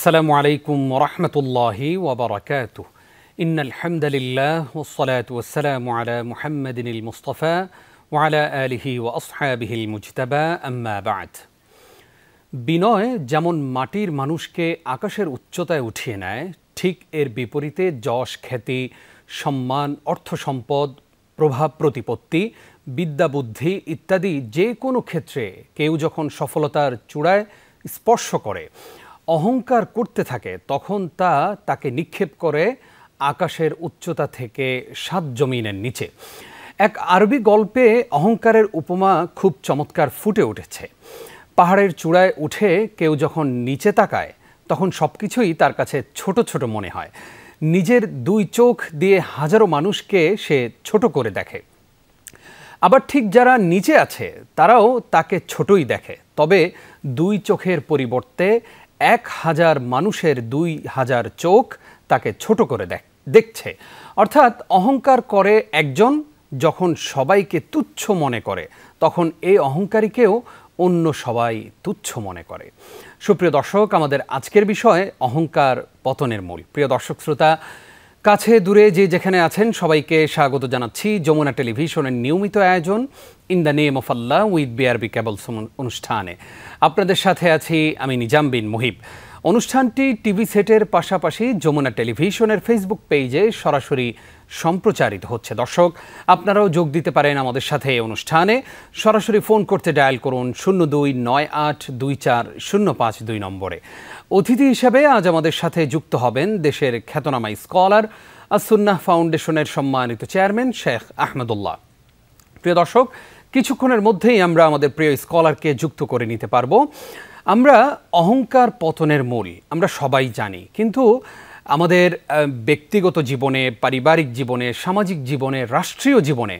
আসসালামু আলাইকুম ওয়া রাহমাতুল্লাহি ওয়া বারাকাতুহু। ইন্নাল হামদালিল্লাহ ওয়াস সালাতু ওয়াস সালামু আলা মুহাম্মাদিনিল মুস্তাফা ওয়া আলা আলিহি ওয়া আসহাবিহিল মুজতাবা, আম্মা বা'দ। বিনয় যেমন মাটির মানুষকে আকাশের উচ্চতায় উঠিয়ে নেয়, ঠিক এর বিপরীতে যশ, খ্যাতি, সম্মান, অর্থ সম্পদ, প্রভাব প্রতিপত্তি, বিদ্যা বুদ্ধি ইত্যাদি যে কোনো ক্ষেত্রে কেউ যখন সফলতার চূড়ায় স্পর্শ করে, অহংকার করতে থাকে, তখন তাকে নিক্ষেপ করে আকাশের উচ্চতা থেকে ৭ জমিনের নিচে। এক আরবি গল্পে অহংকারের উপমা খুব চমৎকার ফুটে উঠেছে। পাহাড়ের চূড়ায় উঠে কেউ যখন নিচে তাকায়, তখন সব কিছুই তার কাছে ছোট ছোট মনে হয়। নিজের 2 চোখ দিয়ে হাজারো মানুষকে সে ছোট করে দেখে। আবার ঠিক যারা নিচে আছে তারাও তাকে ছোটই দেখে। তবে 2 চোখের পরিবর্তে 1000 মানুষের 2000 চোখ তাকে ছোট করে দেখছে। অর্থাৎ অহংকার করে একজন, যখন সবাইকে তুচ্ছ মনে করে, তখন এই অহংকারীকেও অন্য সবাই তুচ্ছ মনে করে। সুপ্রিয় দর্শক, আমাদের আজকের বিষয় অহংকার পতনের মূল। প্রিয় দর্শক শ্রোতা, কাছে দূরে যে যেখানে আছেন সবাইকে স্বাগত জানাচ্ছি যমুনা টেলিভিশনের নিয়মিত আয়োজন in the name of Allah with BRB cables অনুষ্ঠানে। আপনাদের সাথে আছি আমি নিজাম বিন মুহিব। অনুষ্ঠানটি টিভি সেটের পাশাপাশি যমুনা টেলিভিশনের ফেসবুক পেজে সরাসরি সম্প্রচারিত হচ্ছে। দর্শক, আপনারাও যোগ দিতে পারেন আমাদের সাথে এই অনুষ্ঠানে। সরাসরি ফোন করতে ডায়াল করুন 02982405 নম্বরে। অতিথি হিসেবে আজ আমাদের সাথে যুক্ত হবেন দেশের খ্যাতনামা স্কলার, আস-সুন্নাহ ফাউন্ডেশনের সম্মানিত চেয়ারম্যান শেখ আহমদুল্লাহ। প্রিয় দর্শক, কিছুক্ষণের মধ্যেই আমরা আমাদের প্রিয় স্কলারকে যুক্ত করে নিতে পারবো। আমরা অহংকার পতনের মূল আমরা সবাই জানি, কিন্তু আমাদের ব্যক্তিগত জীবনে, পারিবারিক জীবনে, সামাজিক জীবনে, রাষ্ট্রীয় জীবনে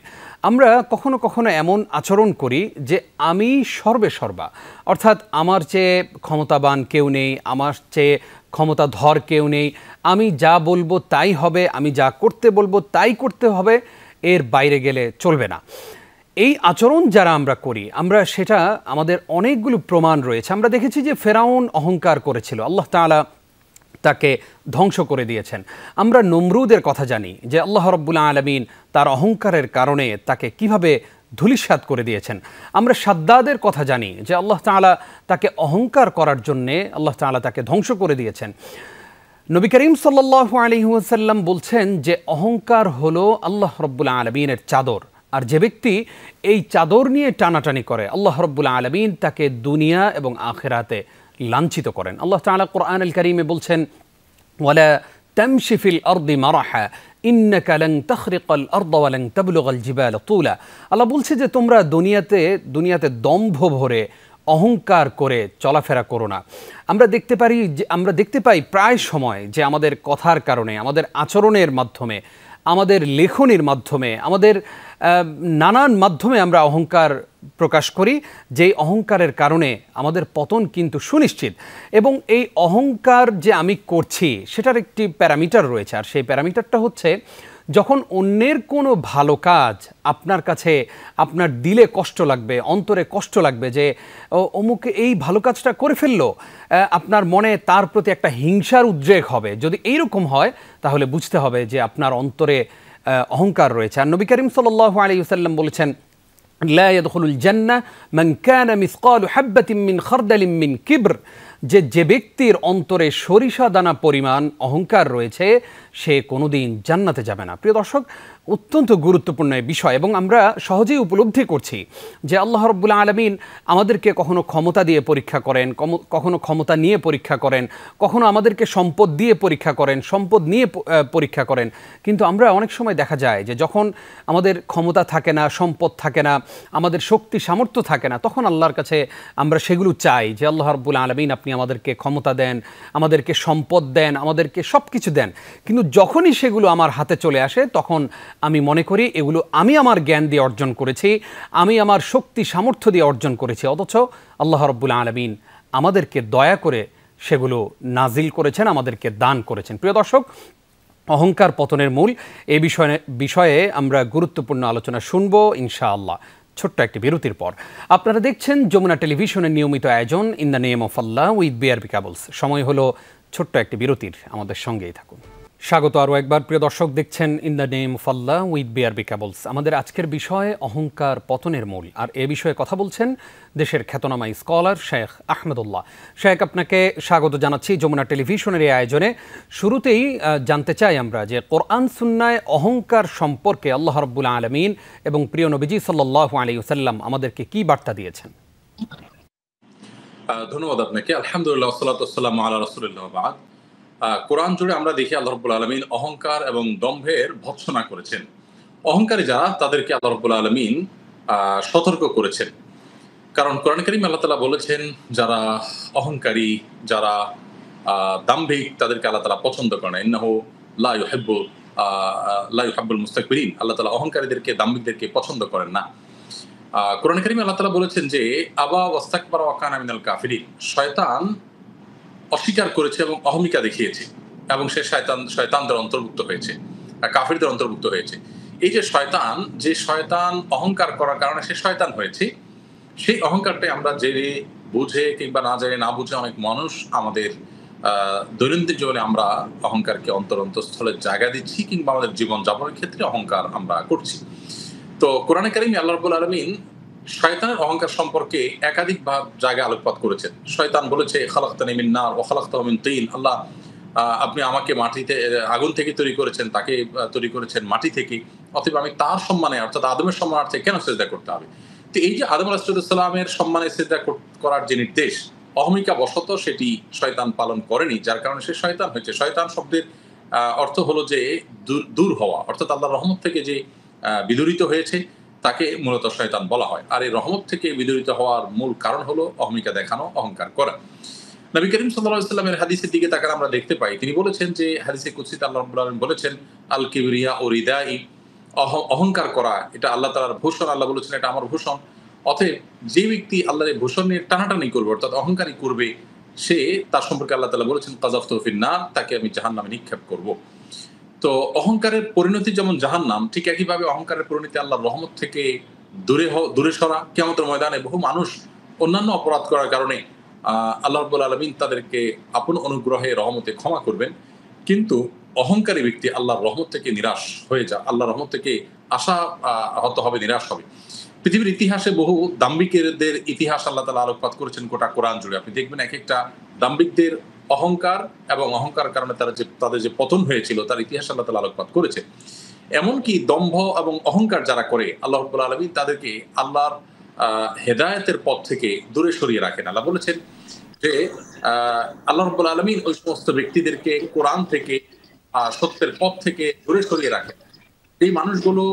আমরা কখনো কখনো এমন আচরণ করি যে আমি সর্বেসর্বা, অর্থাৎ আমার চেয়ে ক্ষমতাবান কেউ নেই, আমার চেয়ে ক্ষমতাধর কেউ নেই, আমি যা বলবো তাই হবে, আমি যা করতে বলবো তাই করতে হবে, এর বাইরে গেলে চলবে না। এই আচরণ যারা আমরা করি, আমরা সেটা আমাদের অনেকগুলো প্রমাণ রয়েছে। আমরা দেখেছি যে ফেরাউন অহংকার করেছিল, আল্লাহ তাআলা তাকে ধ্বংস করে দিয়েছেন। আমরা নমরুদের কথা জানি যে আল্লাহ রাব্বুল আলামিন তার অহংকারের কারণে তাকে কিভাবে ধূলিসাৎ করে দিয়েছেন। আমরা সাদ্দাদের কথা জানি যে আল্লাহ তাআলা তাকে অহংকার করার জন্যে আল্লাহ তাআলা তাকে ধ্বংস করে দিয়েছেন। নবী করিম সাল্লাল্লাহু আলাইহি ওয়াসাল্লাম বলছেন যে অহংকার হলো আল্লাহ রাব্বুল আলামিনের চাদর, আর যে ব্যক্তি এই চাদর নিয়ে টানাটানি করে, আল্লাহ রাব্বুল আলামিন তাকে দুনিয়া এবং আখিরাতে লাঞ্ছিত করেন। আল্লাহ তাআলা কোরআনুল কারীমে বলছেন, ওয়ালা তামশি ফিল আরদি মারাহা ইন্নাকা লান তাখরিকাল আরদা ওয়া লান তাবলুগাল জিবালা তুলা। আল্লাহ বলছে যে তোমরা দুনিয়াতে দম্ভ ভরে অহংকার করে চলাফেরা করো না। আমরা দেখতে পাই প্রায় সময় যে আমাদের কথার কারণে, আমাদের আচরণের মাধ্যমে, আমাদের লেখনির মাধ্যমে, আমাদের নানান মাধ্যমে আমরা অহংকার প্রকাশ করি, যেই অহংকারের কারণে আমাদের পতন কিন্তু সুনিশ্চিত। এবং এই অহংকার যে আমি করছি সেটার একটি প্যারামিটার রয়েছে, আর সেই প্যারামিটারটা হচ্ছে যখন অন্যের কোনো ভালো কাজ আপনার কাছে, আপনার দিলে কষ্ট লাগবে, অন্তরে কষ্ট লাগবে যে অমুক এই ভালো কাজটা করে ফেললো, আপনার মনে তার প্রতি একটা হিংসার উদ্রেক হবে। যদি এইরকম হয় তাহলে বুঝতে হবে যে আপনার অন্তরে অহংকার রয়েছে। আর নবী করিম সাল্লাল্লাহু আলাইহি ওয়াসাল্লাম বলেছেন, লা ইয়াদখুলুল জান্নাহ মান কানা মিসকালু হাববাতিন মিন খারদালিন মিন কিবর, যে ব্যক্তির অন্তরে সরিষা দানা পরিমাণ অহংকার রয়েছে সে কোনোদিন জান্নাতে যাবে না। প্রিয় দর্শক, অত্যন্ত গুরুত্বপূর্ণ বিষয়, এবং আমরা সহজেই উপলব্ধি করছি যে আল্লাহ রাব্বুল আলামিন আমাদেরকে কখনো ক্ষমতা দিয়ে পরীক্ষা করেন, কখনো ক্ষমতা নিয়ে পরীক্ষা করেন, কখনো আমাদেরকে সম্পদ দিয়ে পরীক্ষা করেন, সম্পদ নিয়ে পরীক্ষা করেন। কিন্তু আমরা অনেক সময় দেখা যায় যে যখন আমাদের ক্ষমতা থাকে না, সম্পদ থাকে না, আমাদের শক্তি সামর্থ্য থাকে না, তখন আল্লাহর কাছে আমরা সেগুলো চাই যে আল্লাহ রাব্বুল আলামিন আপনি আমাদেরকে ক্ষমতা দেন, আমাদেরকে সম্পদ দেন, আমাদেরকে সব কিছু দেন। কিন্তু যখনই সেগুলো আমার হাতে চলে আসে তখন আমি মনে করি এগুলো আমি আমার জ্ঞান দিয়ে অর্জন করেছি, আমি আমার শক্তি সামর্থ্য দিয়ে অর্জন করেছি, অথচ আল্লাহ রাব্বুল আলামিন আমাদেরকে দয়া করে সেগুলো নাজিল করেছেন, আমাদেরকে দান করেছেন। প্রিয় দর্শক, অহংকার পতনের মূল এই বিষয়ে আমরা গুরুত্বপূর্ণ আলোচনা শুনব ইনশাআল্লাহ ছোট্ট একটি বিরতির পর। আপনারা দেখছেন যমুনা টেলিভিশনের নিয়মিত আয়োজন in the name of Allah with BRB cables. সময় হলো ছোট্ট একটি বিরতির। আমাদের সঙ্গেই থাকুন। স্বাগত আরও একবার। প্রিয় দর্শক, দেখছেন in the name of Allah with BRB cables. আমাদের আজকের বিষয় অহংকার পতনের মূল, আর এ বিষয়ে কথা বলছেন দেশের খ্যাতনামা স্কলার শেখ আহমেদুল্লাহ। শেখ, আপনাকে স্বাগত জানাচ্ছি যমুনা টেলিভিশনের এই আয়োজনে। শুরুতেই জানতে চাই আমরা যে কোরআন সুন্নায় অহংকার সম্পর্কে আল্লাহ রাব্বুল আলামিন এবং প্রিয় নবীজি সাল্লাল্লাহু আলাইহি ওয়াসাল্লাম আমাদেরকে কি বার্তা দিয়েছেন? ধন্যবাদ আপনাকে। আলহামদুলিল্লাহ, ওয়াসসালাতু ওয়াসসালামু আলা রাসূলিল্লাহ বাদ। কোরআন জুড়ে আমরা দেখি আল্লাহ রাব্বুল আলামিন অহংকার এবং দম্ভের ভৎসনা করেছেন। অহংকারী যারা, তাদেরকে আল্লাহ রাব্বুল আলামিন সতর্ক করেছেন। কারণ কোরআন কারীমে আল্লাহ তাআলা বলেছেন, যারা অহংকারী, যারা দাম্ভিক, তাদেরকে আল্লাহ তাআলা পছন্দ করেন না। ইন্নাহু লা ইউহিব্বুল মুস্তাকবিরিন। আল্লাহ তাআলা অহংকারীদেরকে, দাম্ভিকদেরকে পছন্দ করেন না। কোরআন কারীমে আল্লাহ তাআলা বলেছেন যে আবা ওয়াস্তাকবারা ওয়া কানা মিনাল কাফিরিন। শয়তান অস্বীকার করেছে এবং অহমিকা দেখিয়েছে, এবং সে শয়তানদের অন্তর্ভুক্ত হয়েছে, কাফিরদের অন্তর্ভুক্ত হয়েছে। এই যে শয়তান অহংকার করার কারণে সে শয়তান হয়েছে, সেই অহংকারটাই আমরা জেনে বুঝে কিংবা না জেনে না বুঝে অনেক মানুষ আমাদের দৈনন্দিন জীবনে আমরা অহংকারকে অন্তরস্থলে জায়গা দিচ্ছি, কিংবা আমাদের জীবন যাপনের ক্ষেত্রে অহংকার আমরা করছি। তো কোরআনে কারীমে আল্লাহ রাব্বুল আলামিন শয়তানের অহংকার সম্পর্কে একাধিক জায়গায় আলোকপাত করেছেন। শয়তান বলেছে, খালাকতানি মিন নার ওয়া খালাকতাহু মিন তিন। আল্লাহ, আপনি আমাকে আগুন থেকে তৈরি করেছেন, তাকে তৈরি করেছেন মাটি থেকে, অতএব আমি তার সম্মানে, অর্থাৎ আদমের সম্মানার্থে কেন সিজদা করতে হবে? তো এই যে আদম আলাইহিস সালামের সম্মানে সিজদা করার যে নির্দেশ, অহমিকা বশত সেটি শয়তান পালন করেনি, যার কারণে সে শয়তান হয়েছে। শয়তান শব্দের অর্থ হলো যে দূর হওয়া, অর্থাৎ আল্লাহর রহমত থেকে যে বিদূরিত হয়েছে, তাকে মূলত শয়তান বলা হয়। আর এই রহমত থেকে বিদূরিত হওয়ার মূল কারণ হলো অহমিকা দেখানো, অহংকার করা। নবী করিম সাল্লাল্লাহু আলাইহি ওয়াসাল্লামের হাদিসের দিকে তাকালে আমরা দেখতে পাই, তিনি বলেছেন যে হাদিসে কুদসিতে আল্লাহ রাব্বুল আলামিন বলেছেন, আল কিবরিয়া ও রিদাই। অহংকার করা এটা আল্লাহ তাআলার ভূষণ। আল্লাহ বলেছেন, এটা আমার ভূষণ। অতএব যে ব্যক্তি আল্লাহর এই ভূষণ নিয়ে টানাটানি করবে, অর্থাৎ অহংকারী করবে, সে তার সম্পর্কে আল্লাহ তাআলা বলেছেন, কাযাফতুহু ফিন নার, তাকে আমি জাহান্নামে নিক্ষেপ করব। তো অহংকারের পরিণতি যেমন জাহান্নাম, ঠিক একইভাবে অহংকারের পরিণতি আল্লাহর রহমত থেকে দূরে সরা। কিয়ামতের ময়দানে বহু মানুষ অন্যান্য অপরাধ করার কারণে আল্লাহ রাব্বুল আলামিন তাদেরকে আপন অনুগ্রহে, রহমতে ক্ষমা করবেন। কিন্তু অহংকারী ব্যক্তি আল্লাহর রহমত থেকে নিরাশ হয়ে আল্লাহর রহমত থেকে আশা হত হবে, নিরাশ হবে। পৃথিবীর ইতিহাসে বহু দাম্ভিকদের ইতিহাস আল্লাহ তাআলা আলোকপাত করেছেন গোটা কোরআন জুড়ে। আপনি দেখবেন এক একটা দাম্ভিকদের অহংকার এবং অহংকার কারণে তাদের যে পতন হয়েছিল, তার ইতিহাস আল্লাহ তাআলা আলোকপাত করেছে। এমনকি দম্ভ এবং অহংকার যারা করে, আল্লাহ রাব্বুল আলামিন তাদেরকে আল্লাহর হেদায়েতের পথ থেকে দূরে সরিয়ে রাখেন। আল্লাহ বলেছেন যে আল্লাহ রাব্বুল আলামিন ওই সমস্ত ব্যক্তিদেরকে কোরআন থেকে, সত্যের পথ থেকে দূরে সরিয়ে রাখেন। এই মানুষগুলো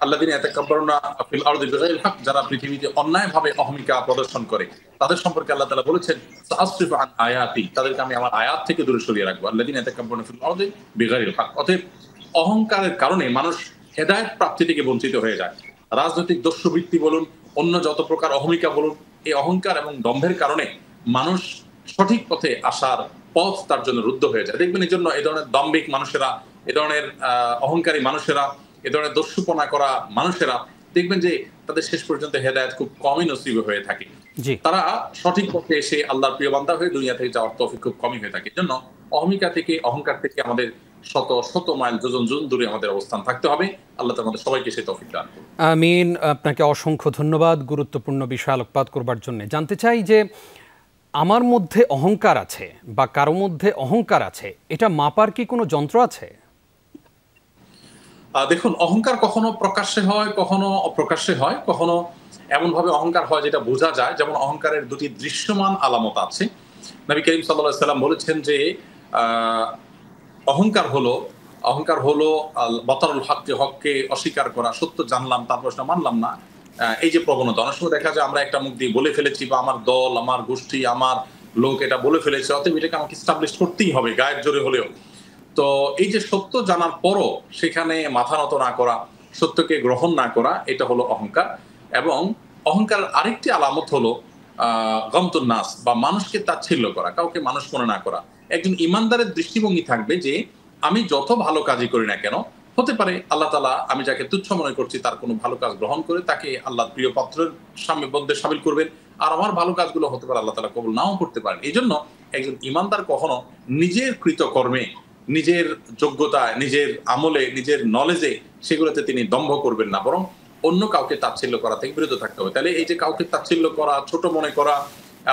আল্লাযীনা ইয়াতাকাব্বারুনা ফিল আরদি বিগাইরিল হক, যারা পৃথিবীতে অন্যায়ভাবে অহমিকা প্রদর্শন করে, তাদের সম্পর্কে আল্লাহ তাআলা বলেছেন, সাআসরিফু আন আয়াতি, তাদেরকে আমি আমার আয়াত থেকে দূরে সরিয়ে রাখবো। আল্লাযীনা ইয়াতাকাব্বারুনা ফিল আরদি বিগাইরিল হক। অতএব অহংকারের কারণে মানুষ হেদায়েত প্রাপ্তি থেকে বঞ্চিত হয়ে যায়। রাজনৈতিক দস্যুবৃত্তি বলুন, অন্য যত প্রকার অহমিকা বলুন, এই অহংকার এবং দম্ভের কারণে মানুষ সঠিক পথে আসার পথ তার জন্য রুদ্ধ হয়ে যায়। দেখবেন এই জন্য এই ধরনের দম্ভিক মানুষেরা, এ ধরনের অহংকারী মানুষেরা, এ ধরনের দস্যুপনা করা মানুষেরা, দেখবেন যে তাদের শেষ পর্যন্ত হেদায়েত খুব কমই নসিব হয়ে থাকে। তারা সঠিক পথে এসে আল্লাহর প্রিয় বান্দা হয়ে দুনিয়া থেকে যাওয়ার তৌফিক খুব কমই হয়ে থাকে। এজন্য অহমিকা থেকে, অহংকার থেকে আমাদের শত শত মাইল, যোজন দূরে আমাদের অবস্থান থাকতে হবে। আল্লাহ তাআলা আমাদের সবাইকে সেই তৌফিক দান করুন। আমিন। আপনাকে অসংখ্য ধন্যবাদ গুরুত্বপূর্ণ বিষয় আলোকপাত করবার জন্য। জানতে চাই যে আমার মধ্যে অহংকার আছে বা কারো মধ্যে অহংকার আছে, এটা মাপার কি কোনো যন্ত্র আছে? দেখুন, অহংকার কখনো প্রকাশ্যে হয়, কখনো অপ্রকাশ্যে হয়, কখনো এমনভাবে অহংকার হয় যেটা বোঝা যায়। যেমন অহংকারের দুটি দৃশ্যমান আলামত আছে। নবী করিম সাল্লাল্লাহু আলাইহি ওয়াসাল্লাম বলেছেন যে অহংকার হলো বাতারুল হককে, হককে অস্বীকার করা। সত্য জানলাম, তারপর সেটা মানলাম না, এই যে প্রবণতা। অনেক সময় দেখা যায় আমরা একটা মুখ দিয়ে বলে ফেলেছি, বা আমার দল, আমার গোষ্ঠী, আমার লোক এটা বলে ফেলেছে, অতএব এটাকে আমাকে এস্টাবলিশ করতেই হবে, গায়ের জোরে হলেও। তো এই যে সত্য জানার পরও সেখানে মাথা নত না করা, সত্যকে গ্রহণ না করা, এটা হলো অহংকার। এবং অহংকার আরেকটি আলামত হলো গমতুন নাস, বা মানুষকে তাচ্ছিল্য করা, কাউকে মানুষ মনে না করা। একজন ইমানদারের দৃষ্টিভঙ্গি থাকবে যে আমি যত ভালো কাজই করি না কেন, হতে পারে আল্লাহ তাআলা আমি যাকে তুচ্ছ মনে করছি তার কোনো ভালো কাজ গ্রহণ করে তাকে আল্লাহর প্রিয় পাত্রের মধ্যে শামিল করবেন, আর আমার ভালো কাজগুলো হতে পারে আল্লাহ তাআলা কবুল নাও করতে পারেন। এই জন্য একজন ইমানদার কখনো নিজের কৃতকর্মে, নিজের যোগ্যতায়, নিজের আমলে, নিজের নলেজে সেগুলোতে তিনি দম্ভ করবেন না, বরং অন্য কাউকে তাচ্ছিল্য করা থেকে বিরত থাকতে হবে। তাহলে এই যে কাউকে তাচ্ছিল্য করা, ছোট মনে করা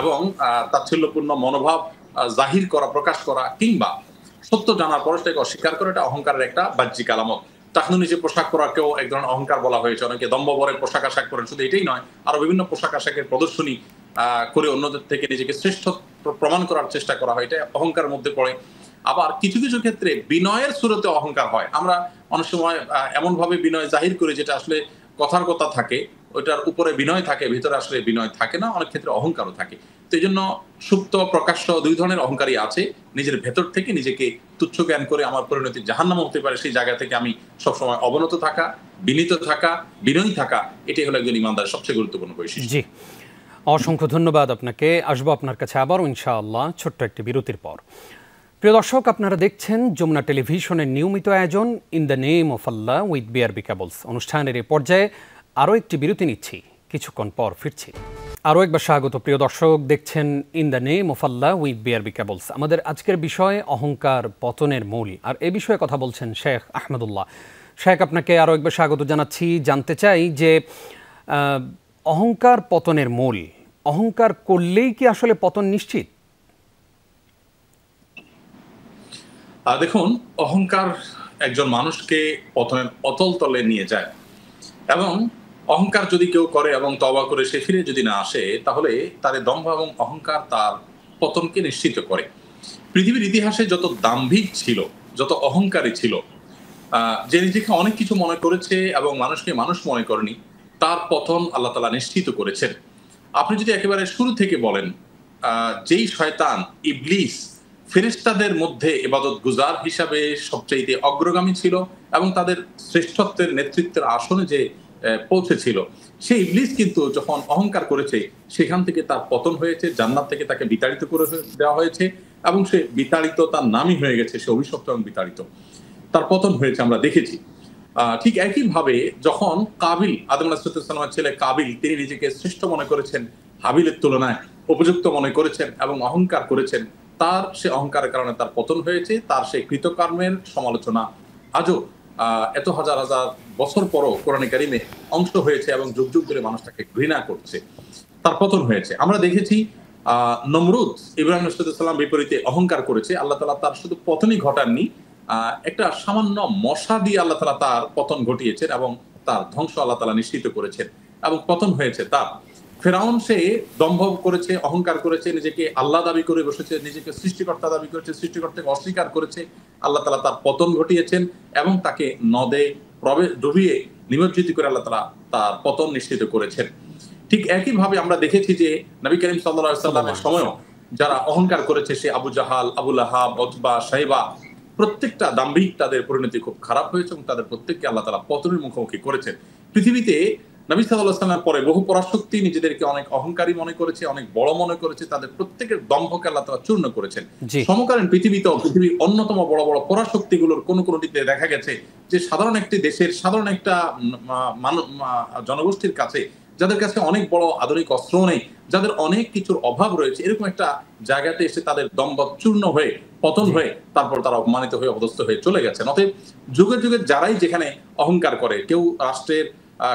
এবং তাচ্ছিল্যপূর্ণ মনোভাব জাহির করা, প্রকাশ করা, কিংবা সত্য জানার পর সেটাকে অস্বীকার করা, এটা অহংকারের একটা বাহ্যিক আলামত। টাকনু নিচে পোশাক পরাকেও এক ধরনের অহংকার বলা হয়েছে। অনেকে দম্ভ ভরে পোশাক আশাক করেন। শুধু এটাই নয়, আরো বিভিন্ন পোশাক আশাকের প্রদর্শনী করে অন্যদের থেকে নিজেকে শ্রেষ্ঠ প্রমাণ করার চেষ্টা করা হয়, এটা অহংকারের মধ্যে পড়ে। আবার কিছু কিছু ক্ষেত্রে বিনয়ের সুরতে অহংকার হয়। আমরা অনেক সময় এমন ভাবে বিনয় জাহির করি যেটা আসলে কথার কথা থাকে, ওইটার উপরে বিনয় থাকে, ভিতরে আসলে বিনয় থাকে না, অনেক ক্ষেত্রে অহংকারও থাকে। তো এই জন্য সুপ্ত প্রকাশ্য দুই ধরনের অহংকারই আছে। নিজের ভেতর থেকে নিজেকে তুচ্ছ জ্ঞান করে আমার পরিণতি জাহান্নাম হতে পারে, সেই জায়গা থেকে আমি সবসময় অবনত থাকা, বিনীত থাকা, বিনয়ী থাকা, এটাই হলো একজন ইমানদারের সবচেয়ে গুরুত্বপূর্ণ বৈশিষ্ট্য। জি, অসংখ্য ধন্যবাদ আপনাকে। আসবো আপনার কাছে আবারও ইনশাআল্লাহ ছোট্ট একটি বিরতির পর। প্রিয় দর্শক, আপনারা দেখছেন যমুনা টেলিভিশনের নিয়মিত আয়োজন in the name of Allah with BRB cables. অনুষ্ঠানের এই পর্যায়ে আরও একটি বিরতি নিচ্ছি, কিছুক্ষণ পর ফিরছি। আরও একবার স্বাগত প্রিয় দর্শক, দেখছেন in the name of Allah with BRB cables. আমাদের আজকের বিষয় অহংকার পতনের মূল, আর এ বিষয়ে কথা বলছেন শেখ আহমদুল্লাহ। শেখ, আপনাকে আরও একবার স্বাগত জানাচ্ছি। জানতে চাই যে অহংকার পতনের মূল, অহংকার করলেই কি আসলে পতন নিশ্চিত? দেখুন, অহংকার একজন মানুষকে পতনের অতল তলে নিয়ে যায়, এবং অহংকার যদি কেউ করে এবং তওবা করে সে ফিরে যদি না আসে, তাহলে তার দম্ভ এবং অহংকার তার পতনকে নিশ্চিত করে। পৃথিবীর ইতিহাসে যত দাম্ভিক ছিল, যত অহংকারী ছিল, যে নিজেকে অনেক কিছু মনে করেছে এবং মানুষকে মানুষ মনে করেনি, তার পতন আল্লাহ তাআলা নিশ্চিত করেছেন। আপনি যদি একেবারে শুরু থেকে বলেন, যেই শয়তান ইবলিস ফেরেশতাদের মধ্যে ইবাদত গুজার হিসাবে সবচাইতে অগ্রগামী ছিল এবং তাদের শ্রেষ্ঠত্বের নেতৃত্বের আসনে যে পৌঁছেছিল, সেই ইবলিস কিন্তু যখন অহংকার করেছে, সেখান থেকে তার পতন হয়েছে। জান্নাত থেকে তাকে বিতাড়িত করে দেওয়া হয়েছে এবং সে বিতাড়িত, তার নামই হয়ে গেছে সে অভিশপ্ত এবং বিতাড়িত। তার পতন হয়েছে আমরা দেখেছি। ঠিক একইভাবে যখন কাবিল, আদম আলাইহিস সালামের ছেলে কাবিল, তিনি নিজেকে শ্রেষ্ঠ মনে করেছেন, হাবিলের তুলনায় উপযুক্ত মনে করেছেন এবং অহংকার করেছেন, তার সে অহংকারের কারণে তার পতন হয়েছে। তার সেই কৃতকর্মের সমালোচনা আজও এত হাজার হাজার বছর পরও কোরআনে কারিমে অংশ হয়েছে এবং যুগ যুগ ধরে মানুষ তাকে ঘৃণা করছে। তার পতন হয়েছে। আমরা দেখেছি নমরুদ ইব্রাহিম আলাইহিস সালাম বিপরীতে অহংকার করেছে, আল্লাহ তাআলা তার শুধু পতনই ঘটাননি, একটা সামান্য মশা দিয়ে আল্লাহ তাআলা তার পতন ঘটিয়েছেন এবং তার ধ্বংস আল্লাহ তাআলা নিশ্চিত করেছেন এবং পতন হয়েছে তার। ফেরাউন সে দম্ভ করেছে, অহংকার করেছে, নিজেকে আল্লাহ দাবি করে বসেছে, নিজেকে সৃষ্টিকর্তা দাবি করেছে, সৃষ্টিকর্তাকে অস্বীকার করেছে, আল্লাহ তাআলা তার পতন ঘটিয়েছেন এবং তাকে নদে ডুবিয়ে নিমজ্জিত করে আল্লাহ তাআলা তার পতন নিশ্চিত করেছেন। ঠিক একইভাবে আমরা দেখেছি যে নবী করিম সাল্লাল্লাহু আলাইহি ওয়াসাল্লামের সময়ও যারা অহংকার করেছে, সে আবু জাহাল, আবু লাহাব, উতবা, শাইবা, প্রত্যেকটা দাম্ভিক, তাদের পরিণতি খুব খারাপ হয়েছে এবং তাদের প্রত্যেককে আল্লাহ তাআলা পতনের মুখোমুখি করেছেন। পৃথিবীতে নবী সাল্লাল্লাহু আলাইহি ওয়াসাল্লামের পরে বহু পরাশক্তি নিজেদেরকে অনেক অহংকারী মনে করেছে, অনেক বড় মনে করেছে, তাদের প্রত্যেকের দম্ভকে আল্লাহ তাআলা চূর্ণ করেছেন। সমকালীন পৃথিবীতেও পৃথিবীর অন্যতম বড় বড় পরাশক্তিগুলোর কোনটিতে দেখা গেছে যে সাধারণ একটি দেশের, সাধারণ একটা জনগোষ্ঠীর কাছে, যাদের কাছে অনেক বড় আধুনিক অস্ত্র নেই, যাদের অনেক কিছুর অভাব রয়েছে, এরকম একটা জায়গাতে এসে তাদের দম্ভ চূর্ণ হয়ে, পতন হয়ে, তারপর তারা অপমানিত হয়ে, অপদস্থ হয়ে চলে গেছেন। অতএব যুগে যুগে যারাই যেখানে অহংকার করে, কেউ রাষ্ট্রের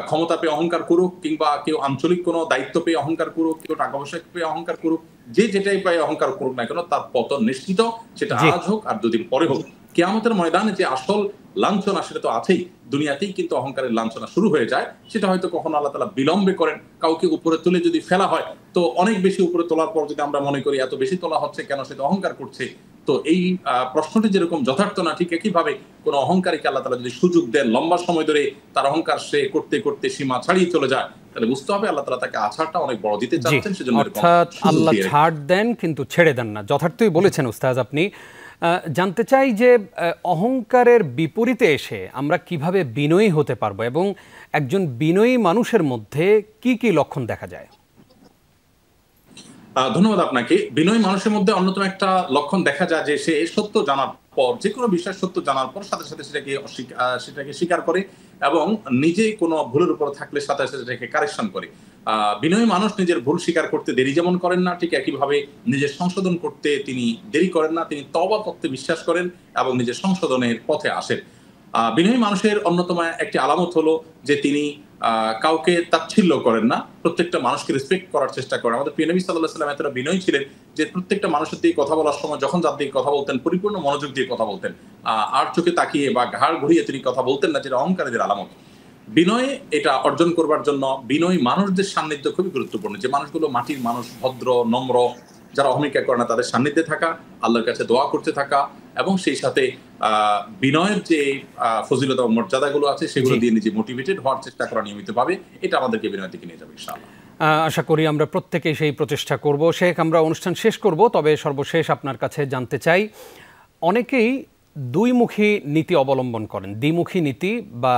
ক্ষমতা পেয়ে অহংকার করুক, কিংবা কেউ আঞ্চলিক কোনো দায়িত্ব পেয়ে অহংকার করুক, কেউ টাকা পয়সা পেয়ে অহংকার করুক, যে যেটাই পায় অহংকার করুক না কেন, তার পতন নিশ্চিত। সেটা আজ হোক আর দুদিন পরে হোক। কিয়ামতের ময়দানে যে আসল লাঞ্ছনা, সেটা তো আছেই। দুনিয়াতেই কিন্তু অহংকারের লাঞ্ছনা শুরু হয়ে যায়। সেটা হয়তো কখনো আল্লাহ তাআলা বিলম্বে করেন। কাউকে উপরে তুলে যদি ফেলা হয়, তো অনেক বেশি উপরে তোলার পর যদি আমরা মনে করি এত বেশি তোলা হচ্ছে কেন, সেটা অহংকার করছে, তো এই প্রশ্নটি যেরকম যথার্থ না, ঠিক একইভাবে কোন অহংকারীকে আল্লাহ তাআলা যদি সুযোগ দেন, লম্বা সময় ধরে তার অহংকার সে করতে করতে সীমা ছাড়িয়ে চলে যায়, তাহলে বুঝতে হবে আল্লাহ তাআলা তাকে আছাড়টা অনেক বড় দিতে চাচ্ছেন। সেজন্য অর্থাৎ আল্লাহ ছাড় দেন কিন্তু ছেড়ে দেন না। যথার্থই বলেছেন উস্তাদ আপনি। জানতে চাই যে অহংকারের বিপরীতে এসে আমরা কিভাবে বিনয়ী হতে পারবো এবং একজন বিনয়ী মানুষের মধ্যে কি কি লক্ষণ দেখা যায়? ধন্যবাদ আপনাকে। বিনয়ী মানুষের মধ্যে অন্যতম একটা লক্ষণ দেখা যায় যে সে সত্য জানার পর, যে কোনো বিষয় সত্য জানার পর সাথে সাথে সেটাকে স্বীকার করে, এবং নিজে কোনো ভুলের উপর থাকলে সাথে সাথে সেটাকে কারেকশন করে। বিনয়ী মানুষ নিজের ভুল স্বীকার করতে দেরি যেমন করেন না, ঠিক একইভাবে নিজের সংশোধন করতে তিনি দেরি করেন না। তিনি তওবা তত্ত্বে বিশ্বাস করেন এবং নিজের সংশোধনের পথে আসেন। বিনয়ী মানুষের অন্যতম একটি আলামত হলো যে তিনি কাউকে তাচ্ছিল্য করেন না, প্রত্যেকটা মানুষকে রেসপেক্ট করার চেষ্টা করেন। আমাদের প্রিয় নবী সাল্লাল্লাহু আলাইহি ওয়াসাল্লাম এতটা বিনয়ী ছিলেন যে প্রত্যেকটা মানুষের দিকে কথা বলার সময় যখন যার দিকে কথা বলতেন পরিপূর্ণ মনোযোগ দিয়ে কথা বলতেন। আর চোখে তাকিয়ে বা ঘাড় ঘুরিয়ে তিনি কথা বলতেন না, যেটা অহংকারীদের আলামত। বিনয় এটা অর্জন করবার জন্য বিনয়ী মানুষদের সান্নিধ্য খুবই গুরুত্বপূর্ণ। যে মানুষগুলো মাটির মানুষ, ভদ্র, নম্র, যারা অহমিকা করে না, তাদের সান্নিধ্যে থাকা, আল্লাহর কাছে দোয়া করতে থাকা এবং সেই সাথে বিনয়ের যে ফজিলত এবং মর্যাদাগুলো আছে সেগুলো দিয়ে নিজে মোটিভেটেড হওয়ার চেষ্টা করা নিয়মিতভাবে, এটা আমাদেরকে বিনয়ের দিকে নিয়ে যাবে ইনশাআল্লাহ। আশা করি আমরা প্রত্যেকেই সেই প্রচেষ্টা করব। শেখ, আমরা অনুষ্ঠান শেষ করব, তবে সর্বশেষ আপনার কাছে জানতে চাই, অনেকেই দুইমুখী নীতি অবলম্বন করেন, দ্বিমুখী নীতি বা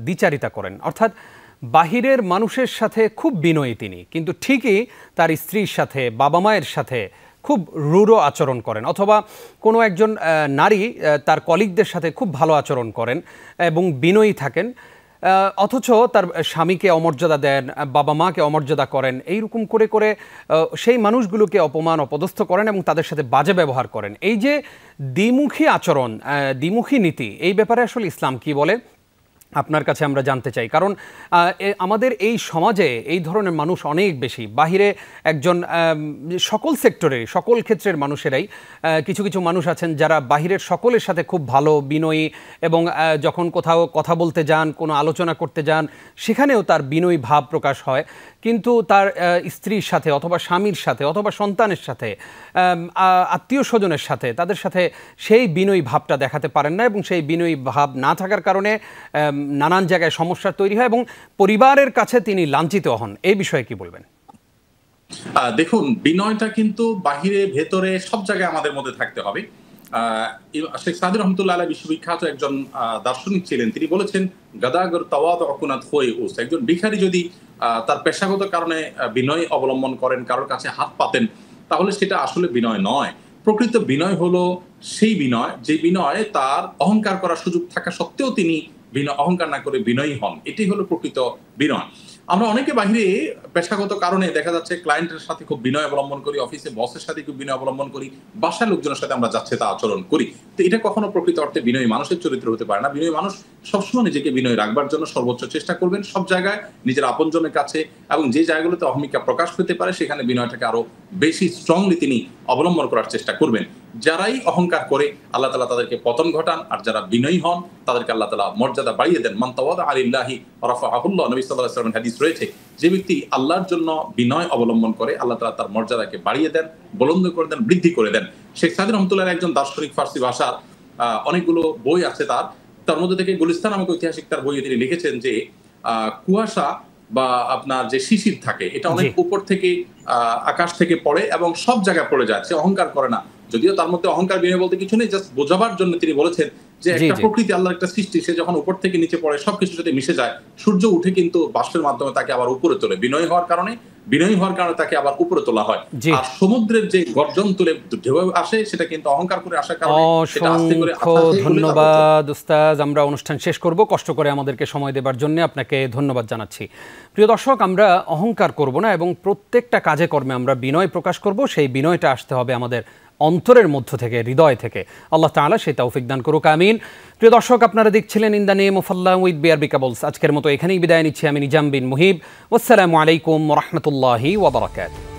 দ্বিচারিতা করেন, অর্থাৎ বাহিরের মানুষের সাথে খুব বিনয়ী তিনি, কিন্তু ঠিকই তার স্ত্রীর সাথে, বাবা মায়ের সাথে খুব রূঢ় আচরণ করেন, অথবা কোনো একজন নারী তার কলিগদের সাথে খুব ভালো আচরণ করেন এবং বিনয়ী থাকেন, অথচ তার স্বামীকে অমর্যাদা দেন, বাবা মাকে অমর্যাদা করেন। এইরকম করে করে সেই মানুষগুলোকে অপমান অপদস্থ করেন এবং তাদের সাথে বাজে ব্যবহার করেন। এই যে দ্বিমুখী আচরণ, দ্বিমুখী নীতি, এই ব্যাপারে আসলে ইসলাম কি বলে আপনার কাছে আমরা জানতে চাই। কারণ আমাদের এই সমাজে এই ধরনের মানুষ অনেক বেশি। বাহিরে একজন সকল সেক্টরে, সকল ক্ষেত্রের মানুষেরাই, কিছু কিছু মানুষ আছেন যারা বাহিরের সকলের সাথে খুব ভালো, বিনয়ী, এবং যখন কোথাও কথা বলতে যান, কোনো আলোচনা করতে যান, সেখানেও তার বিনয়ী ভাব প্রকাশ হয়, কিন্তু তার স্ত্রীর সাথে অথবা স্বামীর সাথে অথবা সন্তানের সাথে, আত্মীয় স্বজনের সাথে, তাদের সাথে সেই বিনয়ী ভাবটা দেখাতে পারেন না, এবং সেই বিনয়ী ভাব না থাকার কারণে নানান জায়গায় সমস্যা তৈরি হয় এবং পরিবারের কাছে তিনি লাঞ্ছিত হন। এই বিষয়ে কি বলবেন? দেখুন, বিনয়টা কিন্তু বাহিরে ভেতরে সব জায়গায় আমাদের মধ্যে থাকতে হবে। শেখ সাদি রহমতুল্লাহ আলাইহি বিশ্ববিখ্যাত একজন দার্শনিক ছিলেন। তিনি বলেছেন, গাদাগর তাওয়াদ অকুনাত হয়ে উস, একজন ভিখারি যদি তার পেশাগত কারণে বিনয় অবলম্বন করেন, কারোর কাছে হাত পাতেন, তাহলে সেটা আসলে বিনয় নয়। প্রকৃত বিনয় হলো সেই বিনয় যে বিনয় তার অহংকার করার সুযোগ থাকা সত্ত্বেও তিনি অহংকার না করে বিনয়ী হন। এটি হলো প্রকৃত বিনয়। আমরা অনেকে বাহিরে পেশাগত কারণে দেখা যাচ্ছে ক্লায়েন্টের সাথে খুব বিনয় অবলম্বন করি, অফিসে বসের সাথে খুব বিনয় অবলম্বন করি, বাসার লোকজনের সাথে আমরা যাচ্ছে তা আচরণ করি। তো এটা কখনো প্রকৃত অর্থে বিনয়ী মানুষের চরিত্র হতে পারে না। বিনয়ী মানুষ সবসময় নিজেকে বিনয়ী রাখবার জন্য সর্বোচ্চ চেষ্টা করবেন, সব জায়গায় নিজের আপনজনের কাছে, এবং যে জায়গাগুলোতে অহমিকা প্রকাশ পেতে পারে সেখানে বিনয়টাকে আরো বেশি স্ট্রংলি তিনি অবলম্বন করার চেষ্টা করবেন। যারাই অহংকার করে আল্লাহ তাআলা তাদেরকে পতন ঘটান, আর যারা বিনয়ী হন তাদেরকে আল্লাহ তাআলা মর্যাদা বাড়িয়ে দেন। মান তাওয়াদা আলিল্লাহি রাফাআহুল্লাহ, নবী সাল্লাল্লাহু আলাইহি ওয়াসাল্লামের হাদিস রয়েছে, যে ব্যক্তি আল্লাহর জন্য বিনয় অবলম্বন করে আল্লাহ তাআলা তার মর্যাদাকে বাড়িয়ে দেন, বুলন্দ করে দেন, বৃদ্ধি করে দেন। শেখ সাদি রহমতুল্লাহ একজন দার্শনিক, ফার্সি ভাষার অনেকগুলো বই আছে তার মধ্যে থেকে গুলিস্তান নামক ঐতিহাসিক তার বইয়ে তিনি লিখেছেন যে কুয়াশা বা আপনার যে শিশির থাকে, এটা অনেক উপর থেকে আকাশ থেকে পড়ে এবং সব জায়গায় পড়ে যায়, সে অহংকার করে না। যদিও তার মধ্যে অহংকার বিনয় বলতে কিছু নেই, জাস্ট বোঝাবার জন্য তিনি বলেছেন যে একটা প্রকৃতি, আল্লাহর একটা সৃষ্টি, সে যখন উপর থেকে নিচে পড়ে সবকিছুর সাথে মিশে যায়, সূর্য উঠে কিন্তু বাষ্পের মাধ্যমে তাকে আবার উপরে তোলে। বিনয়ী হওয়ার কারণে তাকে আবার উপরে তোলা হয়। আর সমুদ্রের যে গর্জন তুলে ঢেউ আসে, সেটা কিন্তু অহংকার করে আসার কারণে সেটা আস্তে করে। ধন্যবাদ উস্তাদ, আমরা অনুষ্ঠান শেষ করব। কষ্ট করে আমাদেরকে সময় দেবার জন্য আপনাকে ধন্যবাদ জানাচ্ছি। প্রিয় দর্শক, আমরা অহংকার করব না এবং প্রত্যেকটা কাজে কর্মে আমরা বিনয় প্রকাশ করব। সেই বিনয়টা আসতে হবে আমাদের অন্তরের মধ্য থেকে, হৃদয় থেকে। আল্লাহ তাআলা সেই তৌফিক দান করুক, আমিন। প্রিয় দর্শক, আপনারা দেখছিলেন in the name of Allah with BRB cables. আজকের মতো এখানেই বিদায় নিচ্ছি আমি নিজাম বিন মুহিব। আসসালামু আলাইকুম ওয়া রাহমাতুল্লাহি ওয়া বারাকাতুহু।